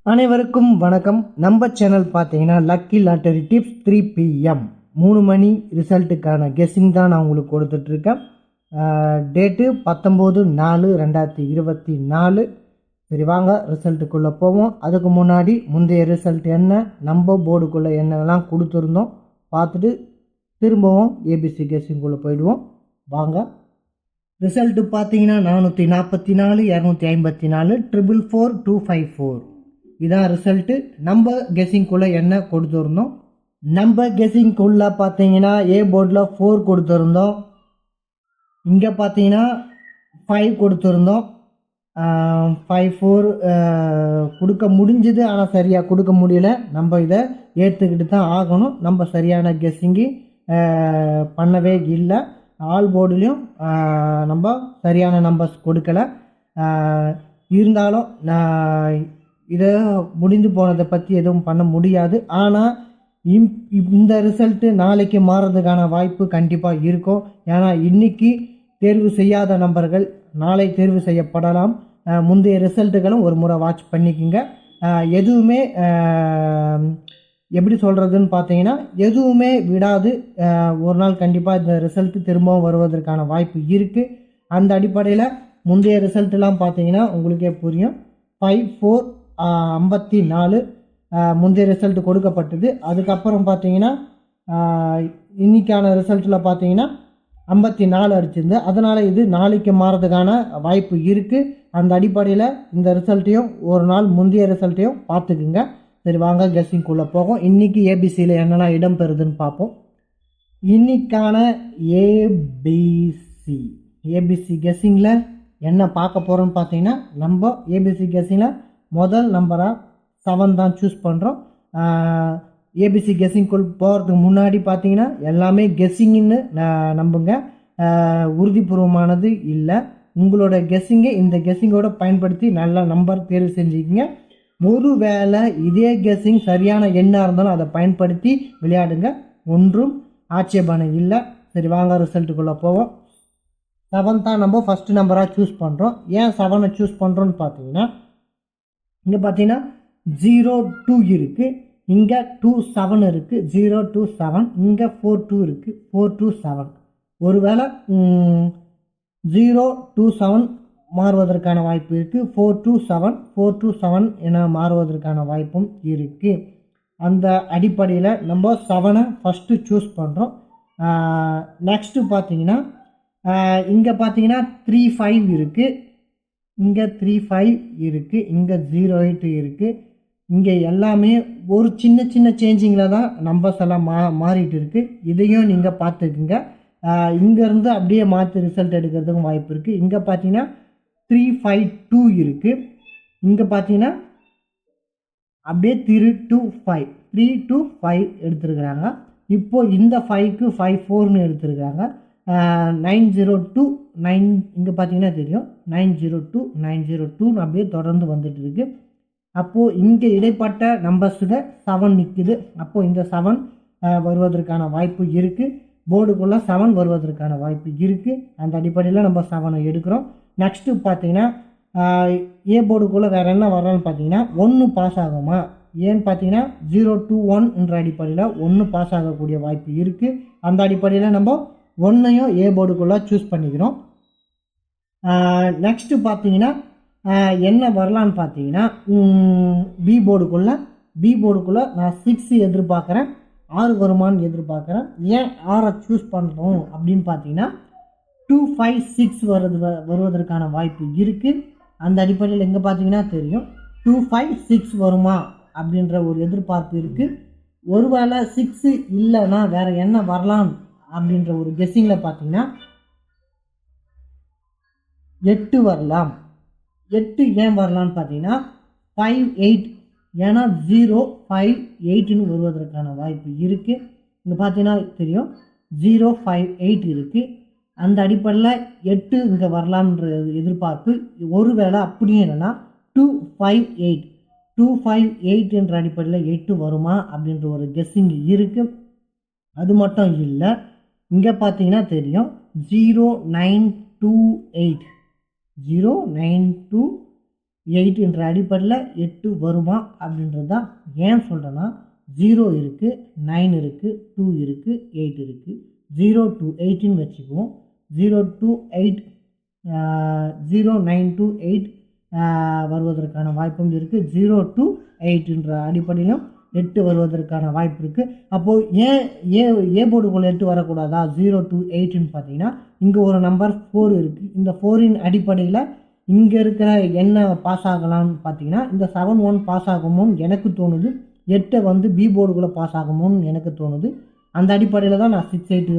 அனைவருக்கும் வணக்கம். நம்ம சேனல் பார்த்தீங்கன்னா லக்கி லாட்டரி டிப்ஸ் 3 PM 3 மணி ரிசல்ட்டுக்கான கெஸ்ஸிங் தான் நான் உங்களுக்கு கொடுத்துட்ருக்கேன். டேட்டு 19/4/2024. சரி, வாங்க ரிசல்ட்டுக்குள்ளே போவோம். அதுக்கு முன்னாடி முந்தைய ரிசல்ட் என்ன, நம்ம போர்டுக்குள்ளே என்னெல்லாம் கொடுத்துருந்தோம் பார்த்துட்டு திரும்பவும் ஏபிசி கெஸ்ஸிங்குள்ளே போயிடுவோம். வாங்க. ரிசல்ட்டு பார்த்தீங்கன்னா 444, 254, 444, 254. இதான் ரிசல்ட்டு. நம்ம கெஸ்ஸிங்குள்ளே என்ன கொடுத்துருந்தோம், நம்ம கெஸ்ஸிங்குள்ளே பார்த்தீங்கன்னா ஏ போர்டில் 4 கொடுத்துருந்தோம். இங்கே பார்த்தீங்கன்னா 5 கொடுத்துருந்தோம். 5 4 கொடுக்க முடிஞ்சுது, ஆனால் சரியாக கொடுக்க முடியல. நம்ம இதை ஏற்றுக்கிட்டு தான் ஆகணும். நம்ம சரியான கெஸ்ஸிங்கு பண்ணவே இல்லை. ஆல் போர்டுலேயும் நம்ம சரியான நம்பர்ஸ் கொடுக்கலை. இருந்தாலும் நான் இதை முடிந்து போனதை பற்றி எதுவும் பண்ண முடியாது. ஆனால் இந்த ரிசல்ட்டு நாளைக்கு மாறுறதுக்கான வாய்ப்பு கண்டிப்பாக இருக்கும். ஏன்னா இன்றைக்கி தேர்வு செய்யாத நம்பர்கள் நாளை தேர்வு செய்யப்படலாம். முந்தைய ரிசல்ட்டுகளும் ஒரு முறை வாட்ச் பண்ணிக்கோங்க. எதுவுமே எப்படி சொல்கிறதுன்னு பார்த்தீங்கன்னா, எதுவுமே விடாது. ஒரு நாள் கண்டிப்பாக இந்த ரிசல்ட்டு திரும்பவும் வருவதற்கான வாய்ப்பு இருக்குது. அந்த அடிப்படையில் முந்தைய ரிசல்ட்டெலாம் பார்த்தீங்கன்னா உங்களுக்கே புரியும். 5 4 54 முந்தைய ரிசல்ட்டு கொடுக்கப்பட்டது. அதுக்கப்புறம் பார்த்தீங்கன்னா இன்றைக்கான ரிசல்ட்டில் பார்த்தீங்கன்னா 54 அடிச்சிருந்து. அதனால் இது நாளைக்கு மாறதுக்கான வாய்ப்பு இருக்குது. அந்த அடிப்படையில் இந்த ரிசல்ட்டையும் ஒரு நாள் முந்தைய ரிசல்ட்டையும் பார்த்துக்குங்க. சரி, வாங்க கெஸ்ஸிங்குள்ளே போகும். இன்றைக்கி ஏபிசியில் என்னெல்லாம் இடம் பெறுதுன்னு பார்ப்போம். இன்றைக்கான ஏபிசி கெஸ்ஸிங்கில் என்ன பார்க்க போகிறோன்னு பார்த்தீங்கன்னா, நம்ம ஏபிசி கெஸ்ஸிங்கில் முதல் நம்பராக 7 தான் சூஸ் பண்ணுறோம். ஏபிசி கெஸ்ஸிங்குள் போகிறதுக்கு முன்னாடி பார்த்தீங்கன்னா எல்லாமே கெஸ்ஸிங்னு நம்புங்க, உறுதிபூர்வமானது இல்லை. உங்களோட கெஸ்ஸிங்கை இந்த கெஸ்ஸிங்கோட பயன்படுத்தி நல்ல நம்பர் தேர்வு செஞ்சுக்கிங்க. ஒருவேளை இதே கெஸ்ஸிங் சரியான எண்ணாக இருந்தாலும் அதை பயன்படுத்தி விளையாடுங்க, ஒன்றும் ஆட்சேபனை இல்லை. சரி, வாங்க ரிசல்ட்டுக்குள்ளே போவோம். 7 தான் நம்ம ஃபஸ்ட்டு நம்பராக சூஸ் பண்ணுறோம். ஏன் 7 சூஸ் பண்ணுறோன்னு பார்த்தீங்கன்னா, இங்கே பார்த்தீங்கன்னா 0 2 இருக்குது, இங்கே 2 7 இருக்குது. 0 2 7, இங்கே 4 2 இருக்குது. 4 2 7. ஒருவேளை 0 2 7 மாறுவதற்கான வாய்ப்பு இருக்குது. 4 2 7 4 2 7 என மாறுவதற்கான வாய்ப்பும் இருக்குது. அந்த அடிப்படையில் நம்ம 7 ஃபஸ்ட்டு சூஸ் பண்ணுறோம். நெக்ஸ்ட்டு பார்த்தீங்கன்னா இங்கே பார்த்தீங்கன்னா 3 5 இருக்குது, இங்கே 3 5 இருக்குது, இங்கே 0 8 இருக்குது. இங்கே எல்லாமே ஒரு சின்ன சின்ன சேஞ்சிங்கில் தான் நம்பர்ஸ் எல்லாம் மாறிட்டு இருக்குது. இதையும் நீங்கள் பார்த்துக்குங்க. இங்கேருந்து அப்படியே மாற்றி ரிசல்ட் எடுக்கிறதுக்கும் வாய்ப்பு இருக்குது. இங்கே பார்த்தீங்கன்னா 3 5 2 இருக்குது. இங்கே பார்த்தீங்கன்னா அப்படியே 3 2 5 3 2 5 எடுத்துருக்குறாங்க. இப்போது இந்த 5க்கு 5 4ன்னு எடுத்துருக்குறாங்க. 902 9 இங்கே பார்த்தீங்கன்னா தெரியும், 902 902 அப்படியே தொடர்ந்து வந்துட்டு இருக்கு. அப்போது இங்கே இடைப்பட்ட நம்பர்ஸுக்கு 7 நிற்குது. அப்போது இந்த 7 வருவதற்கான வாய்ப்பு இருக்குது. போர்டுக்குள்ளே 7 வருவதற்கான வாய்ப்பு இருக்குது. அந்த அடிப்படையில் நம்ம 7 எடுக்கிறோம். நெக்ஸ்ட்டு பார்த்தீங்கன்னா ஏ போர்டுக்குள்ளே வேறு என்ன வரலான்னு பார்த்தீங்கன்னா 1 பாஸ் ஆகுமா, ஏன்னு பார்த்தீங்கன்னா 0 2 1 என்ற அடிப்படையில் 1 பாஸ் ஆகக்கூடிய வாய்ப்பு இருக்குது. அந்த அடிப்படையில் நம்ம 1ஐயும் ஏ போர்டுக்குள்ளே சூஸ் பண்ணிக்கிறோம். நெக்ஸ்ட்டு பார்த்தீங்கன்னா என்ன வரலான்னு பார்த்தீங்கன்னா பி போர்டுக்குள்ளே நான் 6 எதிர்பார்க்குறேன், 6 வருமானு எதிர்பார்க்குறேன். ஏன் 6ஐ சூஸ் பண்ணுறோம் அப்படின்னு பார்த்தீங்கன்னா 2 5 6 வருவதற்கான வாய்ப்பு இருக்குது. அந்த அடிப்படையில் எங்கே பார்த்தீங்கன்னா தெரியும் 2 5 6 வருமா அப்படின்ற ஒரு எதிர்பார்ப்பு இருக்குது. ஒருவேளை 6 இல்லைன்னா வேறு என்ன வரலாம் அப்படின்ற ஒரு கெஸ்ஸிங்கில் பார்த்தீங்கன்னா 8 வரலாம். 8 ஏன் வரலான்னு பார்த்தீங்கன்னா 5 8, ஏன்னா 0 5 8ன்னு வருவதற்கான வாய்ப்பு இருக்குது. இங்கே பார்த்தீங்கன்னா தெரியும் 0 5 8 இருக்குது. அந்த அடிப்படையில் 8 இங்கே வரலாம்ன்ற எதிர்பார்ப்பு. ஒருவேளை அப்படியே இல்லைன்னா 2 5 8 2 5 8 என்ற அடிப்படையில் 8 வருமா அப்படின்ற ஒரு கெஸ்ஸிங் இருக்குது. அது மட்டும் இல்லை, இங்கே பார்த்தீங்கன்னா தெரியும் 0 9 2 8 0 9 2 8 என்ற அடிப்படையில் 8 வருமா அப்படின்றது தான். ஏன் சொல்கிறேன்னா 0 இருக்குது, 9 இருக்குது, 2 இருக்குது, 8 இருக்குது. 0 to 8ன்னு வச்சுக்குவோம். 0 to 8 0 9 to 8 வருவதற்கான வாய்ப்பும் இருக்குது. 0 to 8 என்ற அடிப்படையிலும் 8 வருவதற்கான வாய்ப்பு இருக்குது. அப்போது ஏ போர்டுக்குள்ளே 8 வரக்கூடாதா? 0 to 8ன்னு பார்த்தீங்கன்னா இங்கே ஒரு நம்பர் 4 இருக்குது. இந்த 4இன் அடிப்படையில் இங்கே இருக்கிற என்ன பாஸ் ஆகலாம்னு பார்த்தீங்கன்னா இந்த 7 1 பாஸ் ஆகுமோன்னு எனக்கு தோணுது. 8 வந்து பி போர்டுக்குள்ளே பாஸ் ஆகுமோன்னு எனக்கு தோணுது. அந்த அடிப்படையில் தான் நான் 6 8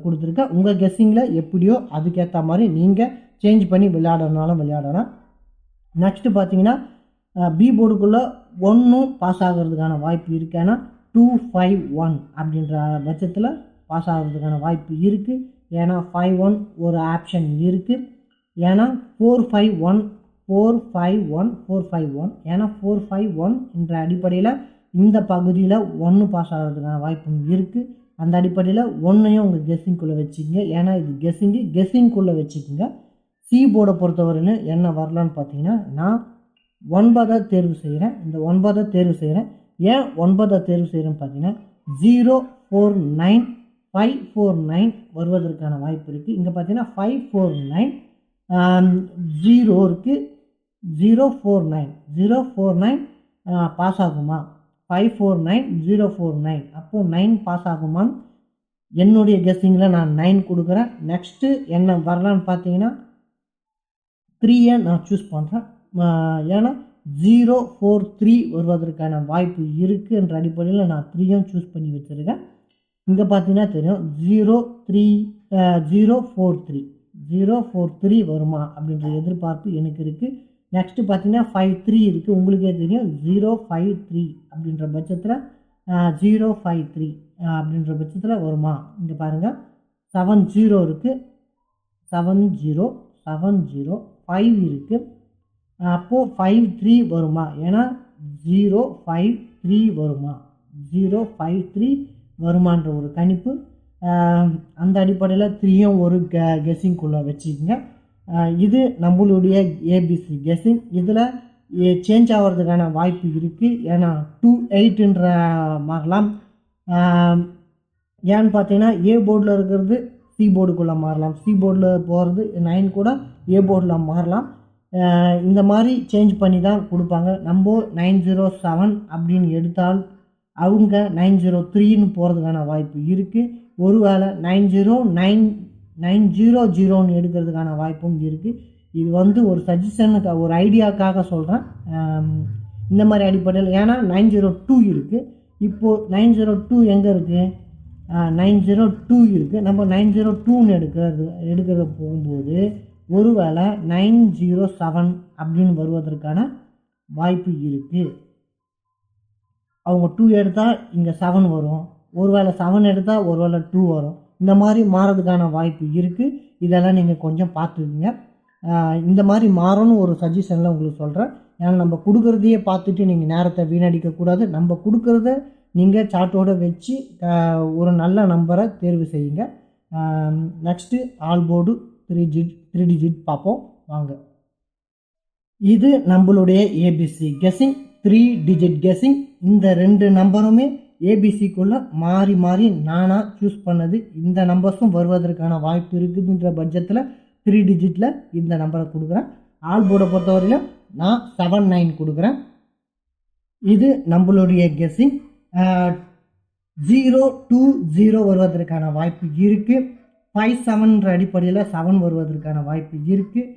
கொடுத்துருக்கேன். உங்கள் கெஸ்ஸிங்கில் எப்படியோ அதுக்கேற்ற மாதிரி நீங்கள் சேஞ்ச் பண்ணி விளையாடனாலும் விளையாடலாம். நெக்ஸ்ட்டு பார்த்தீங்கன்னா பி போர்டுக்குள்ளே 1 பாஸ் ஆகிறதுக்கான வாய்ப்பு இருக்குது. ஏன்னா 2 5 1 அப்படின்ற பட்சத்தில் பாஸ் ஆகிறதுக்கான வாய்ப்பு இருக்குது. ஏன்னா 5 1 ஒரு ஆப்ஷன் இருக்குது. ஏன்னா 4 5 1 4 5 1 4 5 1 ஏன்னா 4 5 1 என்ற அடிப்படையில் இந்த பகுதியில் 1 பாஸ் ஆகிறதுக்கான வாய்ப்பும் இருக்குது. அந்த அடிப்படையில் 1ஐயும் உங்கள் கெஸ்ஸிங்குள்ளே வச்சுக்கோங்க. ஏன்னா இது கெஸ்ஸிங்குள்ளே வச்சுக்கோங்க. சி போர்டை பொறுத்தவரையிலும் என்ன வரலான்னு பார்த்தீங்கன்னா நான் 9 தேர்வு செய்கிறேன். இந்த 9 தேர்வு செய்கிறேன். ஏன் 9 தேர்வு செய்கிறேன்னு பார்த்தீங்கன்னா 0 4 9 5 4 9 வருவதற்கான வாய்ப்பு இருக்குது. இங்கே பார்த்தீங்கன்னா 5 4 9 0 இருக்குது. 0 4 9 0 4 9 பாஸ் ஆகுமா? 5 4 9 0 4 9 அப்போது 9 பாஸ் ஆகுமான்னு என்னுடைய கெஸ்ஸிங்கில் நான் 9 கொடுக்குறேன். நெக்ஸ்ட்டு என்ன வரலான்னு பார்த்தீங்கன்னா 3ஐ நான் சூஸ் பண்ணுறேன். ஏன்னா 0 4 3 வருவதற்கான வாய்ப்பு இருக்குது என்ற அடிப்படையில் நான் 3ஐயும் சூஸ் பண்ணி வச்சுருக்கேன். இங்கே பார்த்தீங்கன்னா தெரியும் 0 3 0 4 3 0 4 3 வருமா அப்படின்ற எதிர்பார்ப்பு எனக்கு இருக்குது. நெக்ஸ்ட்டு பார்த்தீங்கன்னா 5 3 இருக்குது. உங்களுக்கே தெரியும் 0 5 3 அப்படின்ற பட்சத்தில் 0 5 3 அப்படின்ற பட்சத்தில் வருமா? இங்கே பாருங்கள் 7 0 இருக்குது. 7 0 7 0 5 இருக்குது. அப்போது 5 3 வருமா? ஏன்னா 0 5 3 வருமா? 0 5 3 வருமான்ற ஒரு கணிப்பு. அந்த அடிப்படையில் 3யும் ஒரு கெஸ்ஸிங்குள்ளே வச்சுக்கோங்க. இது நம்மளுடைய ஏபிசி கெஸ்ஸிங். இதில் சேஞ்ச் ஆகிறதுக்கான வாய்ப்பு இருக்குது. ஏன்னா 2 8ன்ற மாறலாம். ஏன்னு பார்த்தீங்கன்னா ஏ போர்டில் இருக்கிறது சி போர்டுக்குள்ளே மாறலாம். சி போர்டில் போகிறது 9 கூட ஏ போர்டில் மாறலாம். இந்த மாதிரி சேஞ்ச் பண்ணி தான் கொடுப்பாங்க. நம்ம 907 அப்படின்னு எடுத்தால் அவங்க 903ன்னு போகிறதுக்கான வாய்ப்பு இருக்குது. ஒருவேளை 90900ன்னு எடுக்கிறதுக்கான வாய்ப்பும் இருக்குது. இது வந்து ஒரு சஜஷனுக்கு ஒரு ஐடியாக்காக சொல்கிறேன். இந்த மாதிரி அடிப்படையில் ஏன்னா 902 இருக்குது. இப்போது 902 எங்கே இருக்குது? 902 இருக்குது. நம்ம 902ன்னு எடுக்கிறது போகும்போது ஒருவேளை 907 அப்படின்னு வருவதற்கான வாய்ப்பு இருக்குது. அவங்க 2 எடுத்தால் இங்கே 7 வரும். ஒருவேளை 7 எடுத்தால் ஒருவேளை 2 வரும். இந்த மாதிரி மாறதுக்கான வாய்ப்பு இருக்குது. இதெல்லாம் நீங்கள் கொஞ்சம் பார்த்துக்குங்க. இந்த மாதிரி மாறணும்னு ஒரு சஜஷனில் உங்களுக்கு சொல்கிறேன். ஏன்னா நம்ம கொடுக்குறதையே பார்த்துட்டு நீங்கள் நேரத்தை வீணடிக்கக்கூடாது. நம்ம கொடுக்குறத நீங்கள் சார்ட்டோடு வச்சு ஒரு நல்ல நம்பரை தேர்வு செய்யுங்க. நெக்ஸ்ட்டு ஆல் போர்டு 3 டிஜிட் பார்ப்போம் வாங்க. இது நம்மளுடைய ஏபிசி கெஸ்ஸிங் 3 டிஜிட் கெஸ்ஸிங். இந்த 2 நம்பருமே ஏபிசிக்குள்ளே மாறி மாறி நானாக சூஸ் பண்ணது. இந்த நம்பர்ஸும் வருவதற்கான வாய்ப்பு இருக்குதுன்ற பட்சத்தில் 3 டிஜிட்டில் இந்த நம்பரை கொடுக்குறேன். ஆல் போர்டை பொறுத்தவரையிலும் நான் 7 9 கொடுக்குறேன். இது நம்மளுடைய கெஸ்ஸிங். 0 2 0 வருவதற்கான வாய்ப்பு இருக்குது. 5 7ன்ற அடிப்படையில் 7 வருவதற்கான வாய்ப்பு இருக்குது.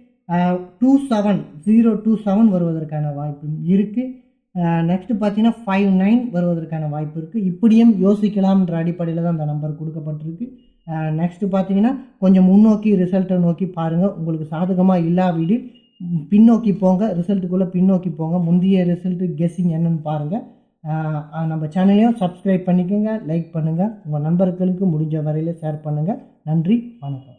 2 7 0 2 7 வருவதற்கான வாய்ப்பு இருக்குது. நெக்ஸ்ட்டு பார்த்தீங்கன்னா 5 9 வருவதற்கான வாய்ப்பு இருக்குது. இப்படியும் யோசிக்கலாம்ன்ற அடிப்படையில் தான் அந்த நம்பர் கொடுக்கப்பட்டிருக்கு. நெக்ஸ்ட்டு பார்த்தீங்கன்னா கொஞ்சம் முன்னோக்கி ரிசல்ட்டை நோக்கி பாருங்கள். உங்களுக்கு சாதகமாக இல்லாவிடில் பின்னோக்கி போங்க. ரிசல்ட்டுக்குள்ளே பின்னோக்கி போங்க. முந்தைய ரிசல்ட்டு கெஸ்ஸிங் என்னன்னு பாருங்கள். நம்ம சேனலையும் சப்ஸ்கிரைப் பண்ணிக்கோங்க, லைக் பண்ணுங்கள், உங்கள் நண்பர்களுக்கு முடிஞ்ச வரையில் ஷேர் பண்ணுங்கள். நன்றி, வணக்கம்.